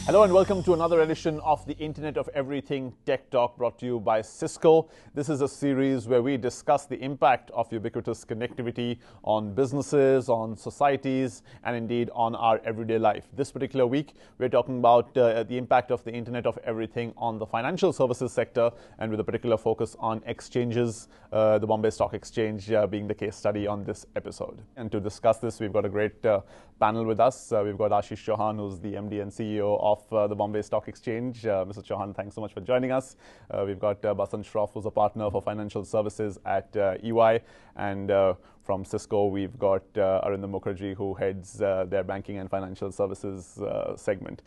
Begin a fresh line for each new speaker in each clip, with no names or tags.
Hello and welcome to another edition of the Internet of Everything Tech Talk, brought to you by Cisco. This is a series where we discuss the impact of ubiquitous connectivity on businesses, on societies, and indeed on our everyday life. This particular week, we're talking about the impact of the Internet of Everything on the financial services sector, and with a particular focus on exchanges, the Bombay Stock Exchange being the case study on this episode. And to discuss this, we've got a great panel with us. We've got Ashish Chauhan, who's the MD and CEO of the Bombay Stock Exchange. Mr. Chauhan, thanks so much for joining us. We've got Basant Shroff, who's a partner for financial services at EY. And from Cisco, we've got Arindam Mukherjee, who heads their banking and financial services segment.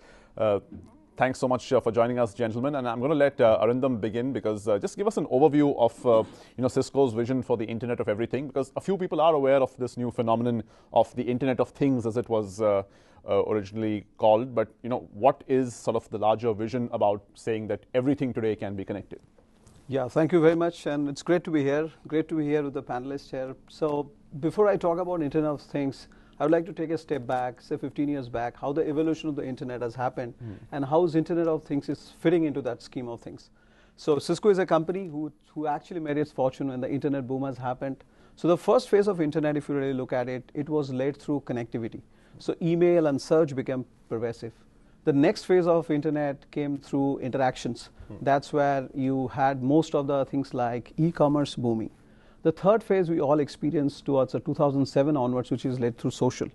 Thanks so much for joining us, gentlemen. And I'm going to let Arindam begin, because just give us an overview of Cisco's vision for the Internet of Everything, because a few people are aware of this new phenomenon of the Internet of Things, as it was originally called. But what is sort of the larger vision about saying that everything today can be connected?
Yeah, thank you very much, and it's great to be here. Great to be here with the panelists here. So before I talk about Internet of Things, I would like to take a step back, say 15 years back, how the evolution of the internet has happened and how Internet of Things is fitting into that scheme of things. So Cisco is a company who actually made its fortune when the internet boom has happened. So the first phase of internet, if you really look at it, it was led through connectivity. So email and search became pervasive. The next phase of internet came through interactions. That's where you had most of the things like e-commerce booming. The third phase we all experienced towards 2007 onwards, which is led through social.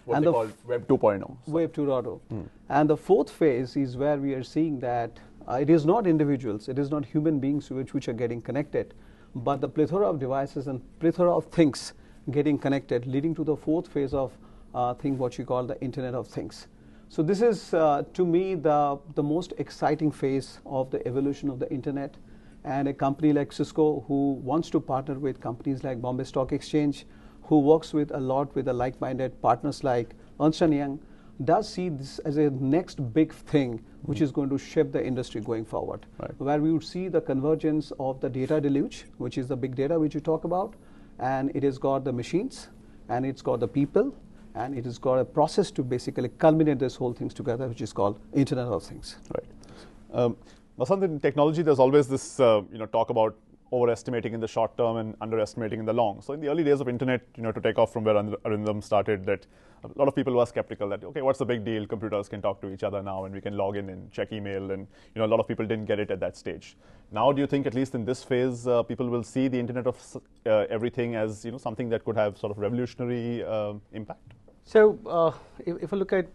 What they call Web 2.0.
Web 2.0. And the fourth phase is where we are seeing that it is not individuals, it is not human beings which are getting connected, but the plethora of devices and plethora of things getting connected, leading to the fourth phase of what you call the Internet of Things. So this is, to me, the most exciting phase of the evolution of the internet. And a company like Cisco, who wants to partner with companies like Bombay Stock Exchange, who works with a lot with the like-minded partners like Ernst & Young, does see this as a next big thing which is going to shape the industry going forward. Right. Where we would see the convergence of the data deluge, which is the big data which you talk about, and it has got the machines, and it's got the people, and it has got a process to basically culminate this whole things together, which is called Internet of Things.
Right. Vasant, in technology, there's always this talk about overestimating in the short term and underestimating in the long. So in the early days of internet, to take off from where Arindam started, that a lot of people were skeptical that, okay, what's the big deal? Computers can talk to each other now, and we can log in and check email, and a lot of people didn't get it at that stage. Now, do you think, at least in this phase, people will see the Internet of Everything as something that could have sort of revolutionary impact?
So if I look at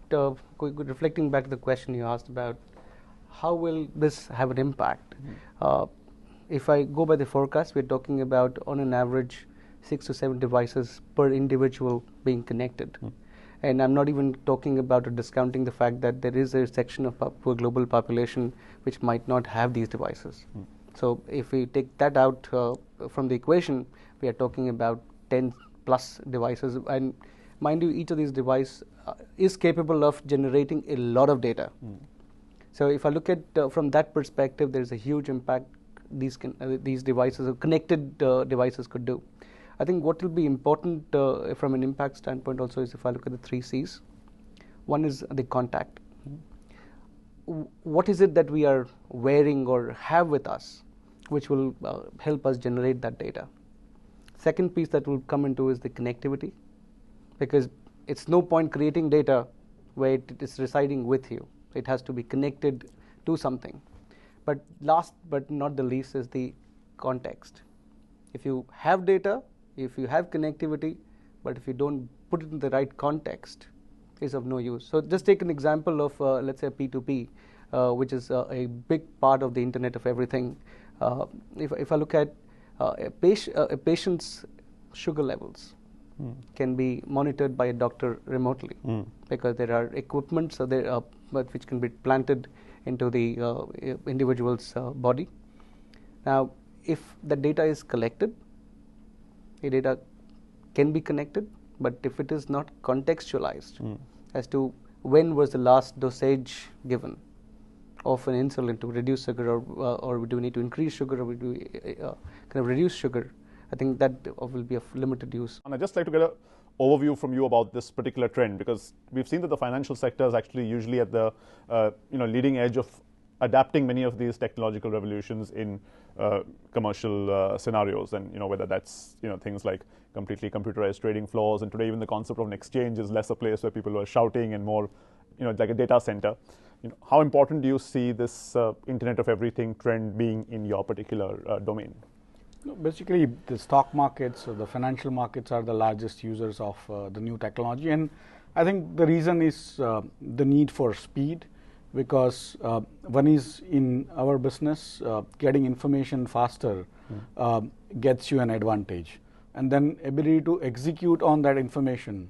reflecting back to the question you asked about, how will this have an impact? If I go by the forecast, we're talking about, on an average, 6 to 7 devices per individual being connected. And I'm not even talking about or discounting the fact that there is a section of global population which might not have these devices. So if we take that out from the equation, we are talking about 10 plus devices. And mind you, each of these devices is capable of generating a lot of data. So if I look at from that perspective, there's a huge impact these devices, connected devices, could do. I think what will be important from an impact standpoint also is, if I look at the 3 C's. One is the contact. What is it that we are wearing or have with us, which will help us generate that data? Second piece that will come into is the connectivity, because it's no point creating data where it is residing with you. It has to be connected to something. But last but not the least is the context. If you have data, if you have connectivity, but if you don't put it in the right context, it's of no use. So just take an example of, let's say, P2P, which is a big part of the Internet of Everything. If I look at a patient's sugar levels, can be monitored by a doctor remotely, because there are equipments which can be planted into the individual's body. Now, if the data is collected, the data can be connected, but if it is not contextualized as to when was the last dosage given of an insulin to reduce sugar, or do we need to increase sugar, or do we reduce sugar, I think that will be of limited use.
And I'd just like to get overview from you about this particular trend, because we've seen that the financial sector is actually usually at the leading edge of adapting many of these technological revolutions in commercial scenarios, and whether that's things like completely computerized trading floors, and today even the concept of an exchange is less a place where people are shouting and more like a data center. How important do you see this Internet of Everything trend being in your particular domain?
Basically, the stock markets or the financial markets are the largest users of the new technology, and I think the reason is the need for speed, because one is in our business, getting information faster gets you an advantage, and then ability to execute on that information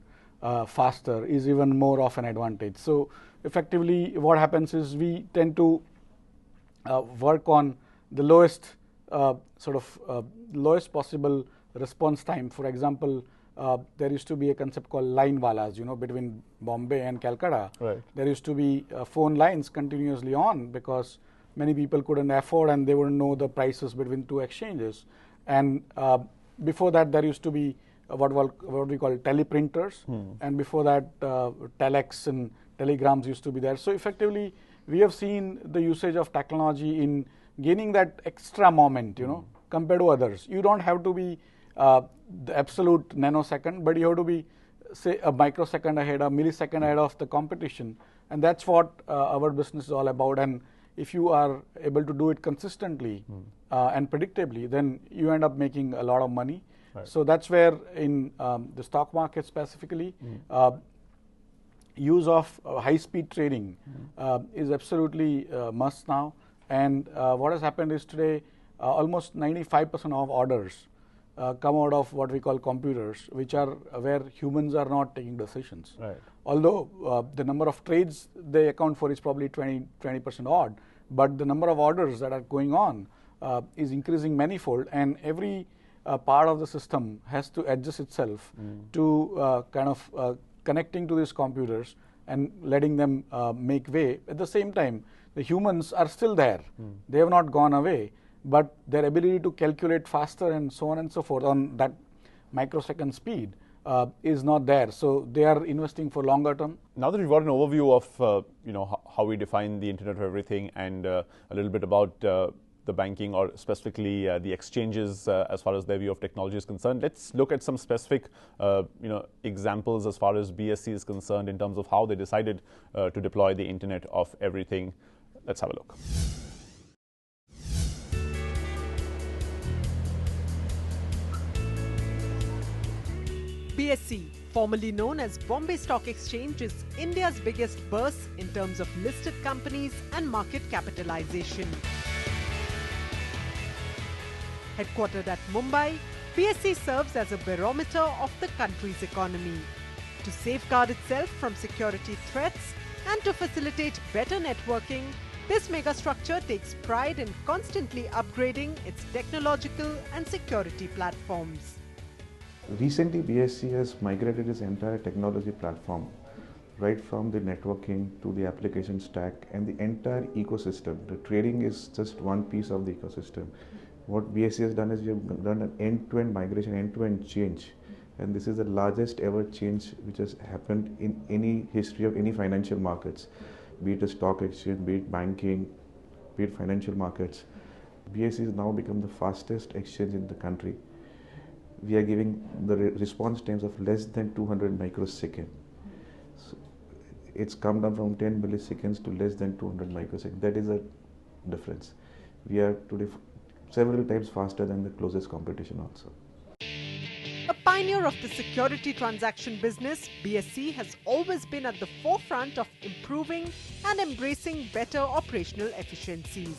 faster is even more of an advantage. So effectively what happens is we tend to work on the lowest lowest possible response time. For example, there used to be a concept called line walas, between Bombay and Calcutta.
Right.
There used to be phone lines continuously on because many people couldn't afford and they wouldn't know the prices between two exchanges. And before that, there used to be what we call teleprinters, and before that, telex and telegrams used to be there. So effectively, we have seen the usage of technology in gaining that extra moment, compared to others. You don't have to be the absolute nanosecond, but you have to be, say, a microsecond ahead, a millisecond ahead of the competition, and that's what our business is all about. And if you are able to do it consistently and predictably, then you end up making a lot of money.
Right.
So that's where in the stock market specifically, use of high-speed trading is absolutely must now. And what has happened is today, almost 95% of orders come out of what we call computers, which are where humans are not taking decisions.
Right.
Although the number of trades they account for is probably 20% odd, but the number of orders that are going on is increasing manifold, and every part of the system has to adjust itself to connecting to these computers and letting them make way. At the same time, the humans are still there. They have not gone away, but their ability to calculate faster and so on and so forth on that microsecond speed is not there. So they are investing for longer term.
Now that we've got an overview of how we define the Internet of Everything and a little bit about the banking, or specifically the exchanges as far as their view of technology is concerned, let's look at some specific examples as far as BSE is concerned in terms of how they decided to deploy the Internet of Everything. Let's have a look.
BSE, formerly known as Bombay Stock Exchange, is India's biggest bourse in terms of listed companies and market capitalization. Headquartered at Mumbai, BSE serves as a barometer of the country's economy. To safeguard itself from security threats and to facilitate better networking, this megastructure takes pride in constantly upgrading its technological and security platforms.
Recently, BSE has migrated its entire technology platform, right from the networking to the application stack and the entire ecosystem. The trading is just one piece of the ecosystem. What BSE has done is we have done an end-to-end migration, end-to-end change, and this is the largest ever change which has happened in any history of any financial markets, be it a stock exchange, be it banking, be it financial markets. BSE has now become the fastest exchange in the country. We are giving the response times of less than 200 microseconds. So it's come down from 10 milliseconds to less than 200 microseconds. That is a difference. We are today several times faster than the closest competition also.
A pioneer of the security transaction business, BSE has always been at the forefront of improving and embracing better operational efficiencies.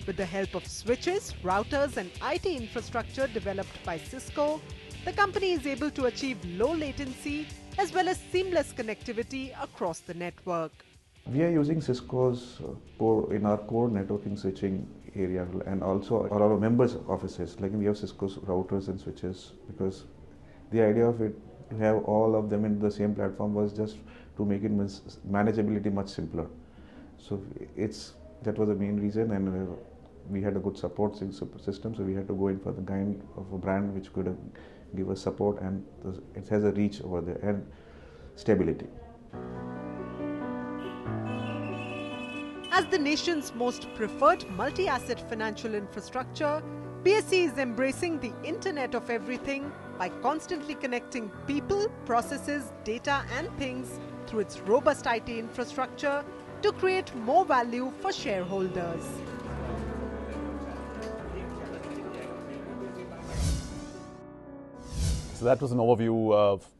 With the help of switches, routers and IT infrastructure developed by Cisco, the company is able to achieve low latency as well as seamless connectivity across the network.
We are using Cisco's in our core networking switching area, and also all our members' offices. Like we have Cisco's routers and switches, because the idea of it to have all of them in the same platform was just to make it manageability much simpler. So that was the main reason, and we had a good support system, so we had to go in for the kind of a brand which could give us support, and it has a reach over there and stability.
As the nation's most preferred multi-asset financial infrastructure, BSE is embracing the Internet of Everything by constantly connecting people, processes, data and things through its robust IT infrastructure to create more value for shareholders.
So that was an overview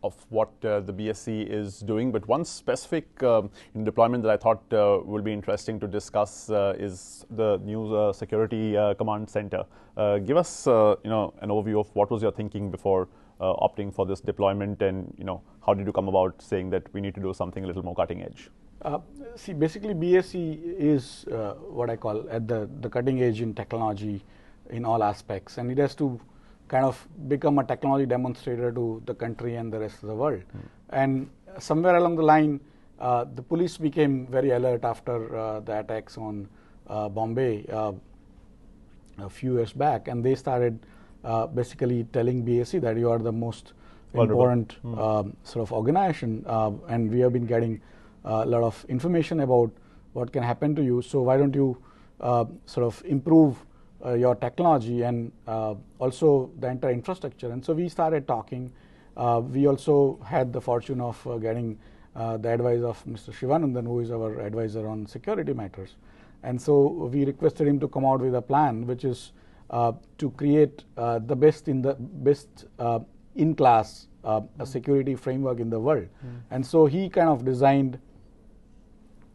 of what the BSE is doing. But one specific deployment that I thought will be interesting to discuss is the new security command center. Give us an overview of what was your thinking before opting for this deployment, and how did you come about saying that we need to do something a little more cutting edge?
See, basically BSE is what I call at the cutting edge in technology in all aspects, and it has to kind of become a technology demonstrator to the country and the rest of the world. And somewhere along the line, the police became very alert after the attacks on Bombay a few years back, and they started basically telling BSE that you are the most important sort of organization, and we have been getting a lot of information about what can happen to you. So why don't you sort of improve your technology and also the entire infrastructure? And so we started talking. We also had the fortune of getting the advice of Mr. Shivanandan, who is our advisor on security matters. And so we requested him to come out with a plan, which is to create the best in class a security framework in the world. And so he kind of designed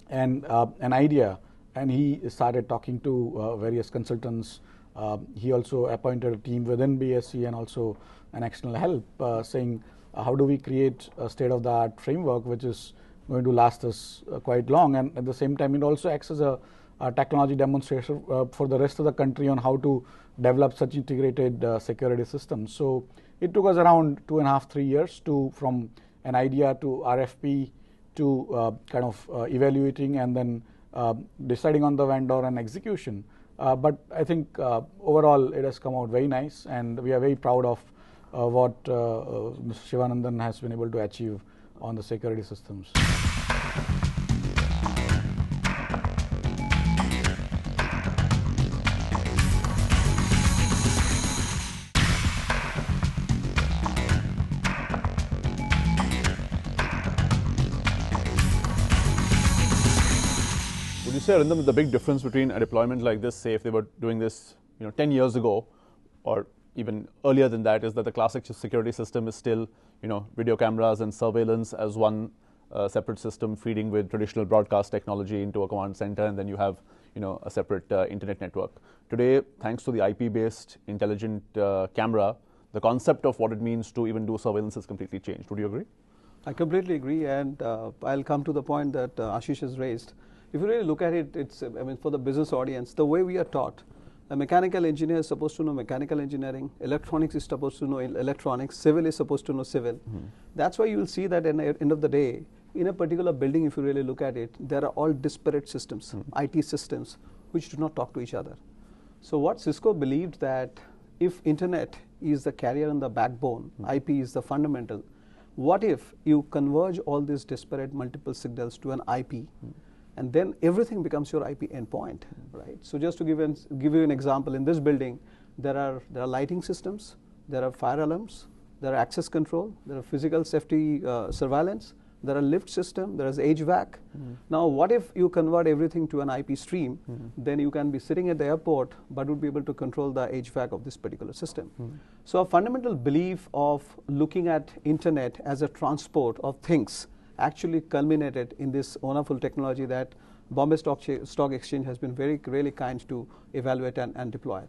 an idea, and he started talking to various consultants. He also appointed a team within BSE and also an external help, saying how do we create a state-of-the-art framework which is going to last us quite long, and at the same time it also acts as a technology demonstration for the rest of the country on how to develop such integrated security systems. So it took us around 2.5-3 years from an idea to RFP to kind of evaluating and then deciding on the vendor and execution. But I think overall it has come out very nice, and we are very proud of what Mr. Shivanandan has been able to achieve on the security systems.
Would you say, Arindam, the big difference between a deployment like this, say if they were doing this 10 years ago or even earlier than that, is that the classic security system is still video cameras and surveillance as one separate system feeding with traditional broadcast technology into a command center, and then you have a separate internet network. Today, thanks to the IP-based intelligent camera, the concept of what it means to even do surveillance has completely changed. Would you agree?
I completely agree, and I'll come to the point that Ashish has raised. If you really look at it, it's for the business audience, the way we are taught, a mechanical engineer is supposed to know mechanical engineering, electronics is supposed to know electronics, civil is supposed to know civil. That's why you will see that at the end of the day, in a particular building, if you really look at it, there are all disparate systems, IT systems, which do not talk to each other. So what Cisco believed that if internet is the carrier and the backbone, IP is the fundamental, what if you converge all these disparate multiple signals to an IP? And then everything becomes your IP endpoint, right? So just to give you an example, in this building, there are lighting systems, there are fire alarms, there are access control, there are physical safety surveillance, there are lift system, there is HVAC. Now, what if you convert everything to an IP stream? Then you can be sitting at the airport, but would be able to control the HVAC of this particular system. So a fundamental belief of looking at internet as a transport of things actually culminated in this wonderful technology that Bombay Stock Exchange has been really kind to evaluate and deploy.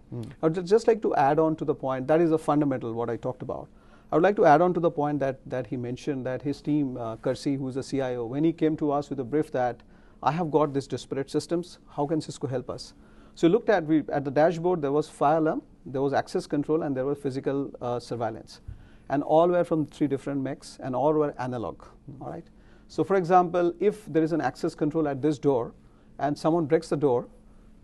I would just like to add on to the point, that is a fundamental what I talked about. I would like to add on to the point that he mentioned that his team, Kersi, who is the CIO, when he came to us with a brief that I have got these disparate systems, how can Cisco help us? So looked at the dashboard, there was fire alarm, there was access control, and there was physical surveillance. And all were from 3 different MECs, and all were analog, all right? So for example, if there is an access control at this door and someone breaks the door,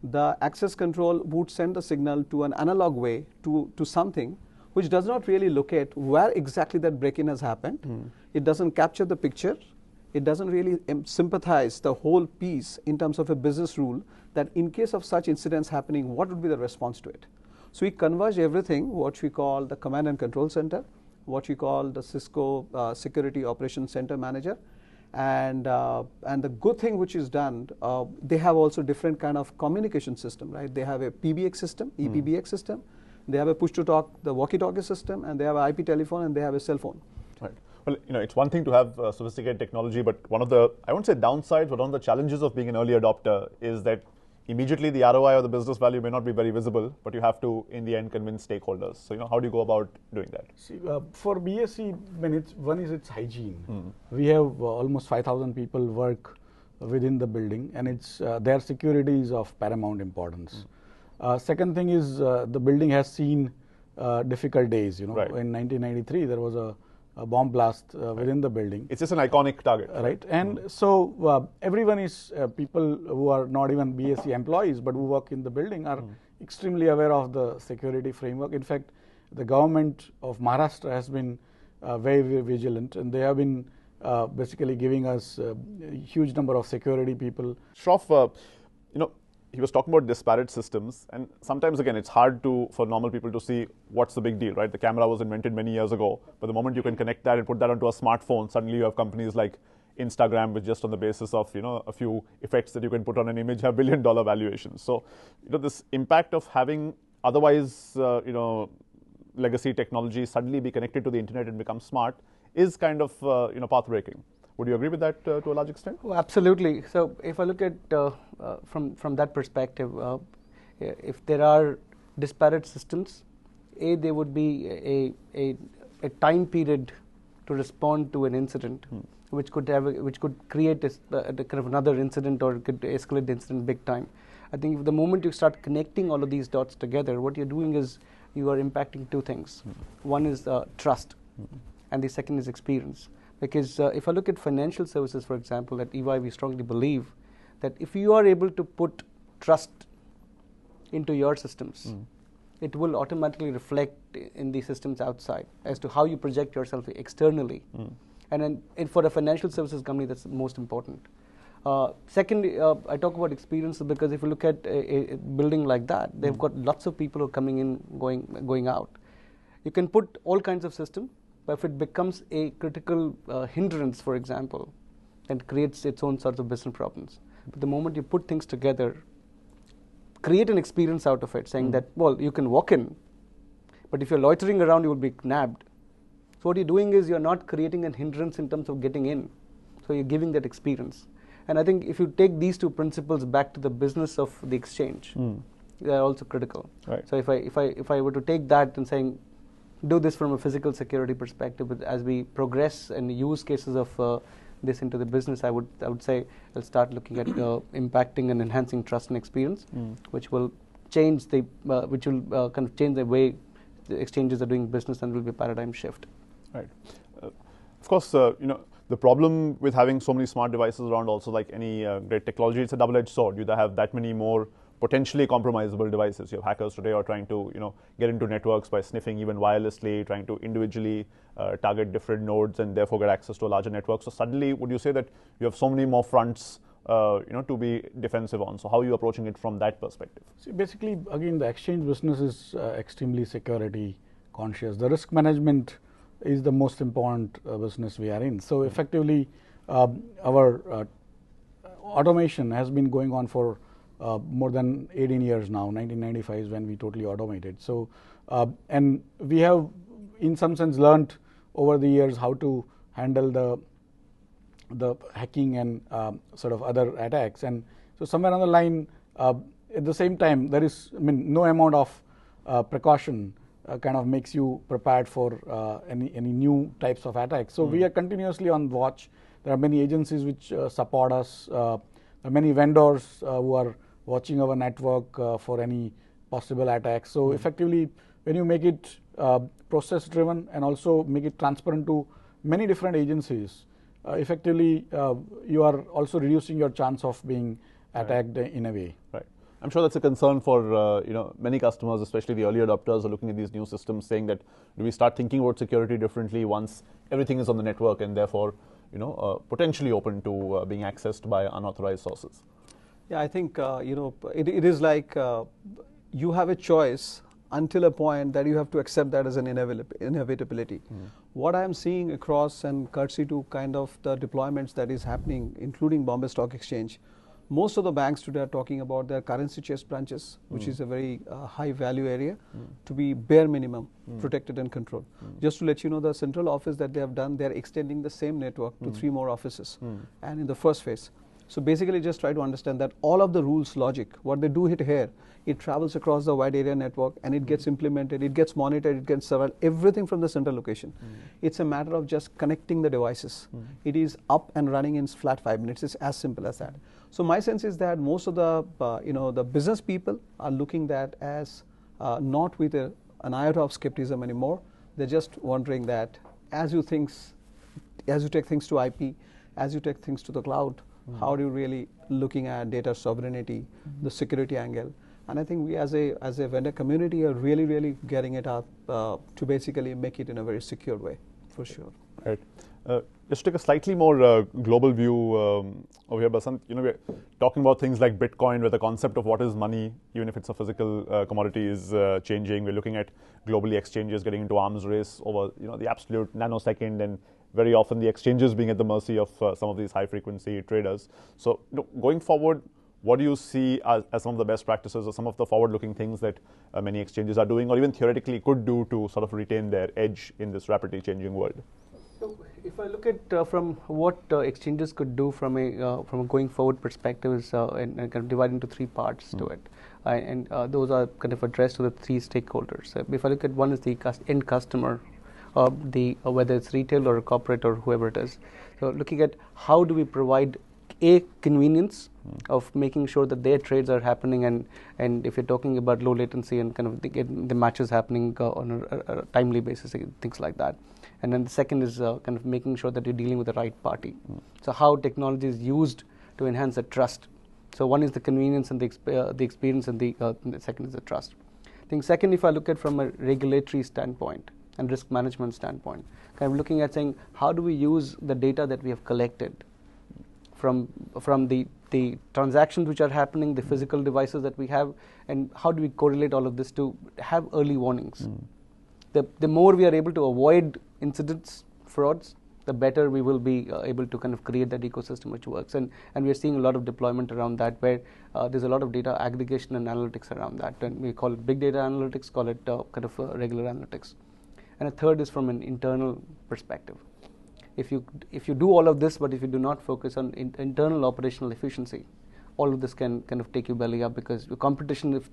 the access control would send the signal to an analog way to something which does not really look at where exactly that break-in has happened. It doesn't capture the picture. It doesn't really sympathize the whole piece in terms of a business rule that in case of such incidents happening, what would be the response to it? So we converge everything, what we call the command and control center, what we call the Cisco Security Operations Center Manager. And the good thing which is done, they have also different kind of communication system, right? They have a PBX system, EPBX system. They have a push-to-talk, the walkie-talkie system, and they have an IP telephone, and they have a cell phone.
Right. Well, it's one thing to have sophisticated technology, but one of the, I won't say downsides, but one of the challenges of being an early adopter is that immediately the ROI or the business value may not be very visible, but you have to, in the end, convince stakeholders. So, how do you go about doing that?
See, for BSE, one is its hygiene. We have almost 5,000 people work within the building, and it's their security is of paramount importance. Second thing is the building has seen difficult days.
Right.
In 1993 there was a bomb blast within the building.
It's just an iconic target.
Right, and so everyone is people who are not even BSE employees but who work in the building are extremely aware of the security framework. In fact, the government of Maharashtra has been very, very vigilant, and they have been basically giving us a huge number of security people.
Shroff, he was talking about disparate systems, and sometimes again it's hard for normal people to see what's the big deal, right? The camera was invented many years ago, but the moment you can connect that and put that onto a smartphone, suddenly you have companies like Instagram, which just on the basis of a few effects that you can put on an image have billion-dollar valuations. So this impact of having otherwise legacy technology suddenly be connected to the internet and become smart is kind of path-breaking. Would you agree with that to a large extent?
Oh, absolutely. So if I look at from that perspective, if there are disparate systems, there would be a time period to respond to an incident, which could create a kind of another incident, or could escalate the incident big time. I think if the moment you start connecting all of these dots together, what you're doing is you are impacting two things. One is trust, and the second is experience. Because if I look at financial services, for example, at EY, we strongly believe that if you are able to put trust into your systems, it will automatically reflect in the systems outside as to how you project yourself externally. And for a financial services company, that's most important. Secondly, I talk about experience because if you look at a building like that, they've got lots of people who are coming in, going out. You can put all kinds of systems, but if it becomes a critical hindrance, for example, then it creates its own sorts of business problems. But the moment you put things together, create an experience out of it, saying that, well, you can walk in, but if you're loitering around, you will be nabbed. So what you're doing is you're not creating a hindrance in terms of getting in. So you're giving that experience. And I think if you take these two principles back to the business of the exchange, they're also critical.
Right.
So if I were to take that and saying, do this from a physical security perspective, but as we progress and use cases of this into the business, I would say I'll start looking at impacting and enhancing trust and experience, which will change the kind of change the way the exchanges are doing business, and will be a paradigm shift.
Right. Of course, the problem with having so many smart devices around, also like any great technology, it's a double-edged sword. You either have that many more potentially compromisable devices. You have hackers today are trying to get into networks by sniffing even wirelessly, trying to individually target different nodes and therefore get access to a larger network. So suddenly, would you say that you have so many more fronts to be defensive on? So how are you approaching it from that perspective?
See, basically, again, the exchange business is extremely security conscious. The risk management is the most important business we are in. So effectively, our automation has been going on for more than 18 years now. 1995 is when we totally automated. So, and we have, in some sense, learned over the years how to handle the hacking and sort of other attacks. And so, somewhere on the line, at the same time, there is, no amount of precaution kind of makes you prepared for any new types of attacks. So we are continuously on watch. There are many agencies which support us. There are many vendors who are watching our network for any possible attacks. So effectively, when you make it process driven and also make it transparent to many different agencies, effectively you are also reducing your chance of being attacked in a way.
Right. I'm sure that's a concern for many customers, especially the early adopters, are looking at these new systems, saying that do we start thinking about security differently once everything is on the network and therefore potentially open to being accessed by unauthorized sources?
Yeah, I think it is like you have a choice until a point that you have to accept that as an inevitability. What I am seeing across, and courtesy to kind of the deployments that is happening, including Bombay Stock Exchange, most of the banks today are talking about their currency chest branches, which is a very high value area, to be bare minimum protected and controlled. Just to let you know, the central office that they have done, they are extending the same network to 3 more offices, and in the first phase. So basically just try to understand that all of the rules logic, what they do here, it travels across the wide area network and it gets implemented, it gets monitored, it gets surveilled, everything from the central location. It's a matter of just connecting the devices. It is up and running in flat 5 minutes. It's as simple as that. So my sense is that most of the the business people are looking that as not with an iota of skepticism anymore. They're just wondering that as you take things to IP, as you take things to the cloud, how are you really looking at data sovereignty, the security angle? And I think we as a vendor community are really getting it up to basically make it in a very secure way, for sure.
Right. Just to take a slightly more global view over here, Basant, we're talking about things like Bitcoin, where the concept of what is money, even if it's a physical commodity, is changing. We're looking at globally exchanges getting into arms race over the absolute nanosecond, and very often the exchanges being at the mercy of some of these high frequency traders. So going forward, what do you see as some of the best practices or some of the forward-looking things that many exchanges are doing, or even theoretically could do to sort of retain their edge in this rapidly changing world?
So if I look at from what exchanges could do from a going forward perspective, is and kind of divide into 3 parts to it, and those are kind of addressed to the 3 stakeholders. If I look at one is the end customer, whether it's retail or corporate or whoever it is. So looking at how do we provide a convenience of making sure that their trades are happening, and if you're talking about low latency and kind of the matches happening on a timely basis, things like that. And then the second is kind of making sure that you're dealing with the right party. So how technology is used to enhance the trust. So one is the convenience and the experience, and the second is the trust. I think second, if I look at from a regulatory standpoint and risk management standpoint, kind of looking at saying how do we use the data that we have collected from the transactions which are happening, the physical devices that we have, and how do we correlate all of this to have early warnings. The more we are able to avoid incidents, frauds, the better we will be able to kind of create that ecosystem which works. And we are seeing a lot of deployment around that, where there's a lot of data aggregation and analytics around that. And we call it big data analytics, call it kind of regular analytics. And a third is from an internal perspective. If you do all of this, but if you do not focus on internal operational efficiency, all of this can kind of take you belly up, because if the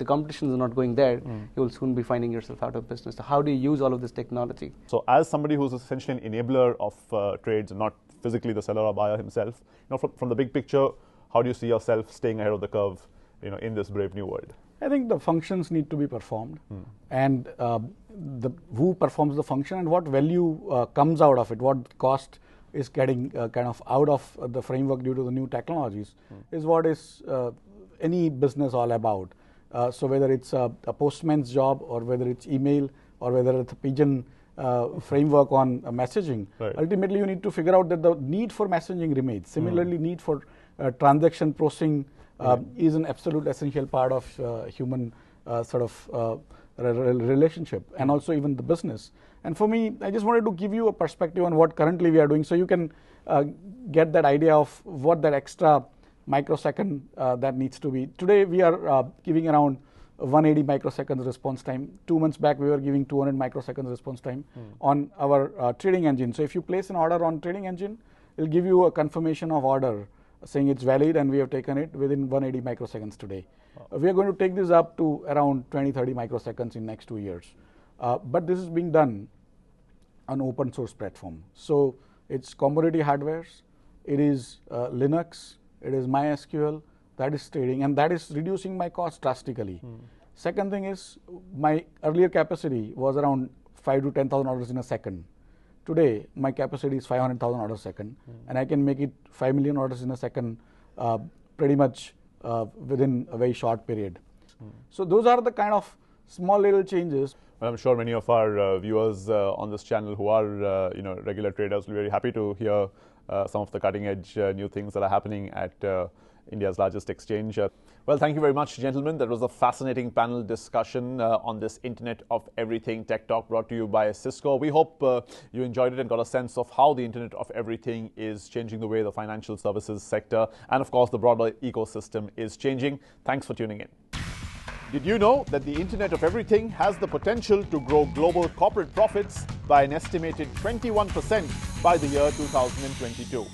competition is not going there, you will soon be finding yourself out of business. So how do you use all of this technology?
So as somebody who's essentially an enabler of trades, and not physically the seller or buyer himself, from the big picture, how do you see yourself staying ahead of the curve, in this brave new world?
I think the functions need to be performed, and who performs the function and what value comes out of it, what cost is getting kind of out of the framework due to the new technologies, is what is any business all about. So whether it's a postman's job, or whether it's email, or whether it's a pigeon framework on messaging, ultimately you need to figure out that the need for messaging remains. Similarly, need for transaction processing is an absolute essential part of human sort of relationship, and also even the business. And for me, I just wanted to give you a perspective on what currently we are doing, so you can get that idea of what that extra microsecond that needs to be. Today we are giving around 180 microseconds response time. 2 months back we were giving 200 microseconds response time on our trading engine. So if you place an order on trading engine, it'll give you a confirmation of order saying it's valid, and we have taken it within 180 microseconds today. We are going to take this up to around 20-30 microseconds in next 2 years. But this is being done on open source platform. So it's commodity hardwares, it is Linux, it is MySQL, that is trading, and that is reducing my cost drastically. Second thing is, my earlier capacity was around 5,000 to 10,000 orders in a second. Today, my capacity is 500,000 orders a second, and I can make it 5 million orders in a second pretty much within a very short period. So those are the kind of small little changes.
Well, I'm sure many of our viewers on this channel who are regular traders will be very happy to hear some of the cutting edge new things that are happening at India's largest exchange. Well, thank you very much, gentlemen. That was a fascinating panel discussion on this Internet of Everything Tech Talk brought to you by Cisco. We hope you enjoyed it and got a sense of how the Internet of Everything is changing the way the financial services sector and, of course, the broader ecosystem is changing. Thanks for tuning in. Did you know that the Internet of Everything has the potential to grow global corporate profits by an estimated 21% by the year 2022?